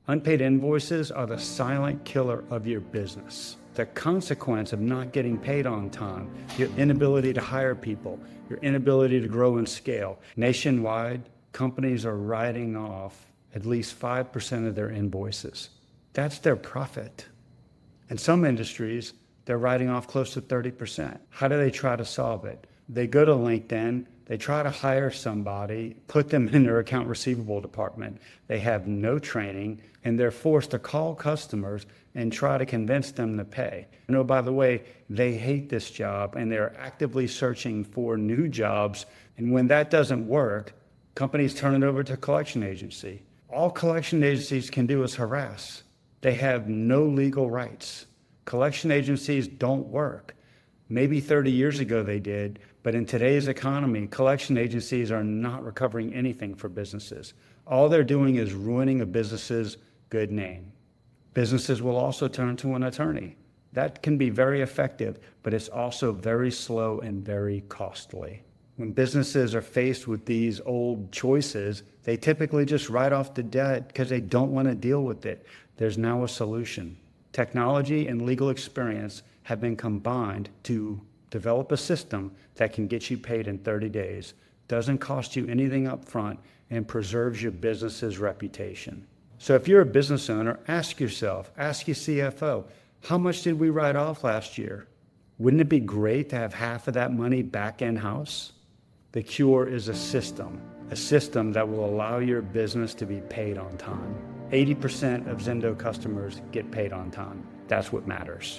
Unpaid invoices are the silent killer of your business. The consequence of not getting paid on time, your inability to hire people, your inability to grow and scale. Nationwide, companies are writing off at least 5% of their invoices. That's their profit. In some industries, they're writing off close to 30%. How do they try to solve it? They go to LinkedIn, they try to hire somebody, put them in their account receivable department. They have no training, and they're forced to call customers and try to convince them to pay. You know, by the way, they hate this job, and they're actively searching for new jobs. And when that doesn't work, companies turn it over to a collection agency. All collection agencies can do is harass. They have no legal rights. Collection agencies don't work. Maybe 30 years ago they did, but in today's economy, collection agencies are not recovering anything for businesses. All they're doing is ruining a business's good name. Businesses will also turn to an attorney. That can be very effective, but it's also very slow and very costly. When businesses are faced with these old choices, they typically just write off the debt because they don't want to deal with it. There's now a solution. Technology and legal experience have been combined to develop a system that can get you paid in 30 days, doesn't cost you anything up front, and preserves your business's reputation. So if you're a business owner, ask yourself, ask your CFO, how much did we write off last year? Wouldn't it be great to have half of that money back in-house? The cure is a system that will allow your business to be paid on time. 80% of Zindo customers get paid on time. That's what matters.